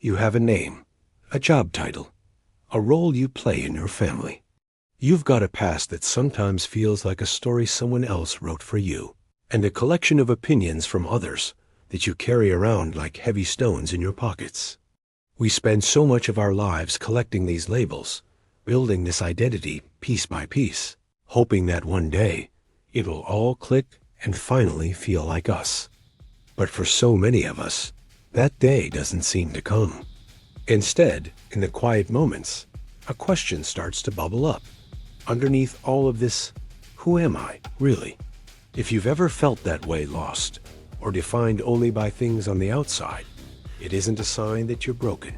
You have a name, a job title, a role you play in your family. You've got a past that sometimes feels like a story someone else wrote for you, and a collection of opinions from others that you carry around like heavy stones in your pockets. We spend so much of our lives collecting these labels, building this identity piece by piece, hoping that one day it will all click and finally feel like us. But for so many of us, that day doesn't seem to come. Instead, in the quiet moments, a question starts to bubble up. Underneath all of this, who am I, really? If you've ever felt that way, lost, or defined only by things on the outside, it isn't a sign that you're broken.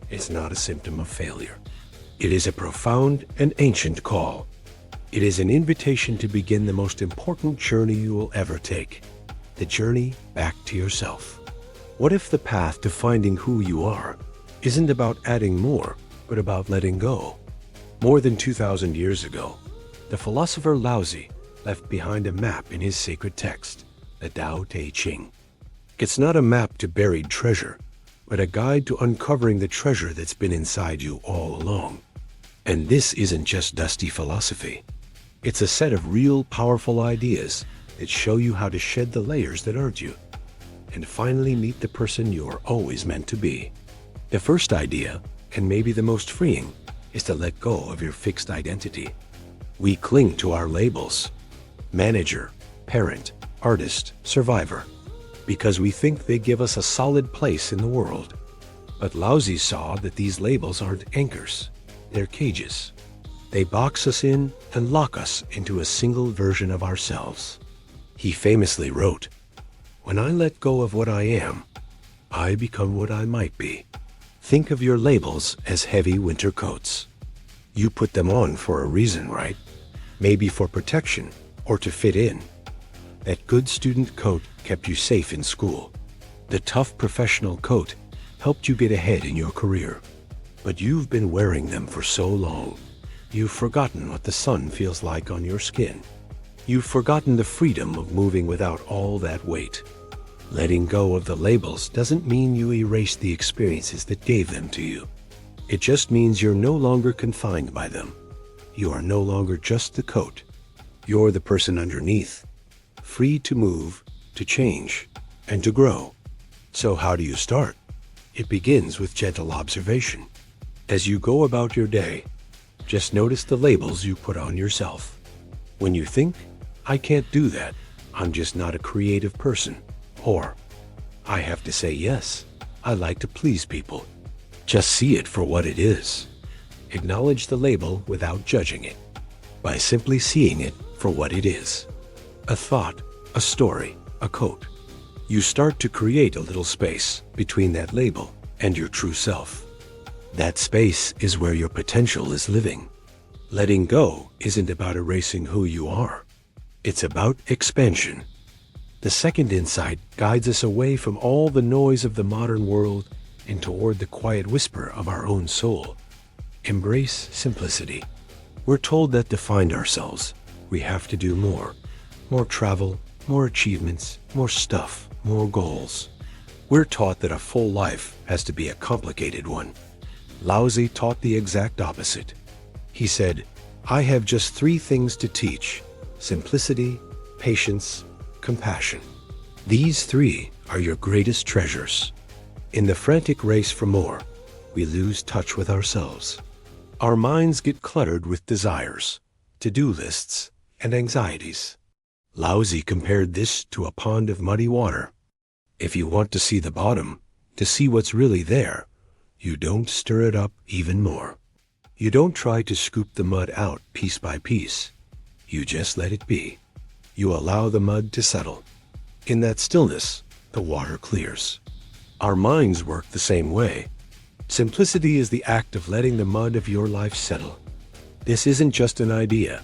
It's not a symptom of failure. It is a profound and ancient call. It is an invitation to begin the most important journey you will ever take, the journey back to yourself. What if the path to finding who you are isn't about adding more, but about letting go? More than 2,000 years ago, the philosopher Laozi left behind a map in his sacred text, the Tao Te Ching. It's not a map to buried treasure, but a guide to uncovering the treasure that's been inside you all along. And this isn't just dusty philosophy. It's a set of real, powerful ideas that show you how to shed the layers that aren't you, and finally meet the person you're always meant to be. The first idea, and maybe the most freeing, is to let go of your fixed identity. We cling to our labels, manager, parent, artist, survivor, because we think they give us a solid place in the world. But Laozi saw that these labels aren't anchors, they're cages. They box us in and lock us into a single version of ourselves. He famously wrote, "When I let go of what I am, I become what I might be." Think of your labels as heavy winter coats. You put them on for a reason, right? Maybe for protection or to fit in. That good student coat kept you safe in school. The tough professional coat helped you get ahead in your career. But you've been wearing them for so long. You've forgotten what the sun feels like on your skin. You've forgotten the freedom of moving without all that weight. Letting go of the labels doesn't mean you erase the experiences that gave them to you. It just means you're no longer confined by them. You are no longer just the coat. You're the person underneath, free to move, to change, and to grow. So how do you start? It begins with gentle observation. As you go about your day, just notice the labels you put on yourself. When you think, "I can't do that, I'm just not a creative person," or "I have to say yes, I like to please people," just see it for what it is. Acknowledge the label without judging it, by simply seeing it for what it is. A thought, a story, a coat. You start to create a little space between that label and your true self. That space is where your potential is living. Letting go isn't about erasing who you are. It's about expansion. The second insight guides us away from all the noise of the modern world and toward the quiet whisper of our own soul. Embrace simplicity. We're told that to find ourselves, we have to do more. More travel, more achievements, more stuff, more goals. We're taught that a full life has to be a complicated one. Laozi taught the exact opposite. He said, "I have just 3 things to teach: simplicity, patience, compassion. These 3 are your greatest treasures." In the frantic race for more, we lose touch with ourselves. Our minds get cluttered with desires, to-do lists, and anxieties. Laozi compared this to a pond of muddy water. If you want to see the bottom, to see what's really there, you don't stir it up even more. You don't try to scoop the mud out piece by piece. You just let it be. You allow the mud to settle. In that stillness, the water clears. Our minds work the same way. Simplicity is the act of letting the mud of your life settle. This isn't just an idea.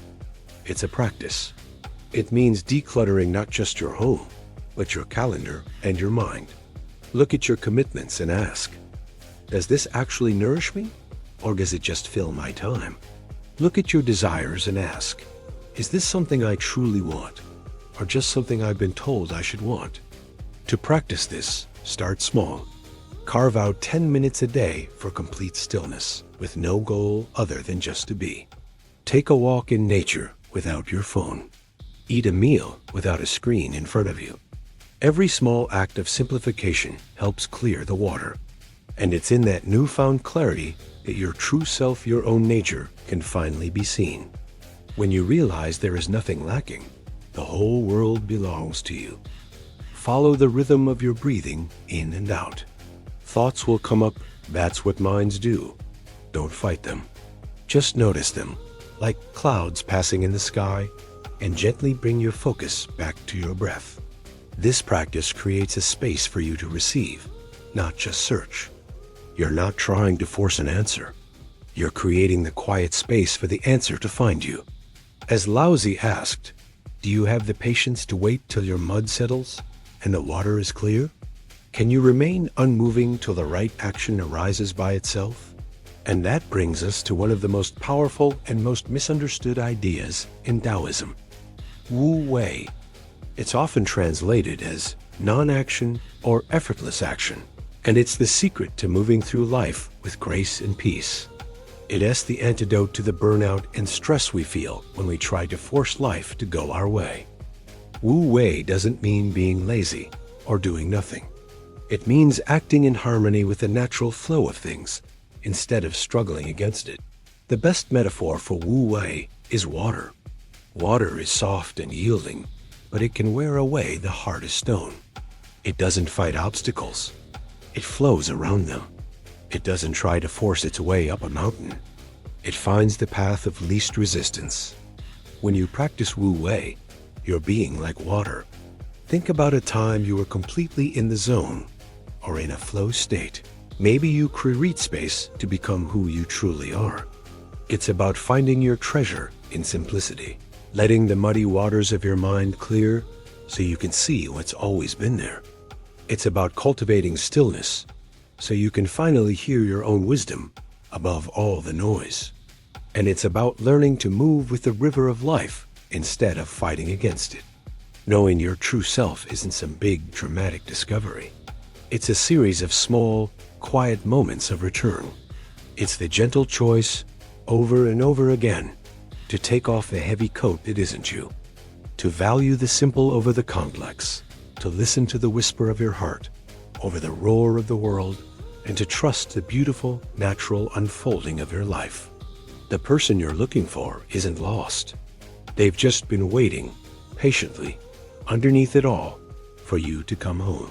It's a practice. It means decluttering not just your home, but your calendar and your mind. Look at your commitments and ask, does this actually nourish me, or does it just fill my time? Look at your desires and ask, is this something I truly want, or just something I've been told I should want? To practice this, start small. Carve out 10 minutes a day for complete stillness, with no goal other than just to be. Take a walk in nature without your phone. Eat a meal without a screen in front of you. Every small act of simplification helps clear the water. And it's in that newfound clarity that your true self, your own nature, can finally be seen. When you realize there is nothing lacking, the whole world belongs to you. Follow the rhythm of your breathing in and out. Thoughts will come up, that's what minds do. Don't fight them. Just notice them, like clouds passing in the sky, and gently bring your focus back to your breath. This practice creates a space for you to receive, not just search. You're not trying to force an answer. You're creating the quiet space for the answer to find you. As Laozi asked, do you have the patience to wait till your mud settles and the water is clear? Can you remain unmoving till the right action arises by itself? And that brings us to one of the most powerful and most misunderstood ideas in Taoism, Wu Wei. It's often translated as non-action or effortless action, and it's the secret to moving through life with grace and peace. It is the antidote to the burnout and stress we feel when we try to force life to go our way. Wu Wei doesn't mean being lazy or doing nothing. It means acting in harmony with the natural flow of things instead of struggling against it. The best metaphor for Wu Wei is water. Water is soft and yielding, but it can wear away the hardest stone. It doesn't fight obstacles. It flows around them. It doesn't try to force its way up a mountain. It finds the path of least resistance. When you practice Wu Wei, you're being like water. Think about a time you were completely in the zone or in a flow state. Maybe you create space to become who you truly are. It's about finding your treasure in simplicity, letting the muddy waters of your mind clear so you can see what's always been there. It's about cultivating stillness so you can finally hear your own wisdom above all the noise. And it's about learning to move with the river of life instead of fighting against it. Knowing your true self isn't some big, dramatic discovery. It's a series of small, quiet moments of return. It's the gentle choice, over and over again, to take off the heavy coat that isn't you, to value the simple over the complex, to listen to the whisper of your heart over the roar of the world, and to trust the beautiful, natural unfolding of your life. The person you're looking for isn't lost. They've just been waiting, patiently, underneath it all, for you to come home.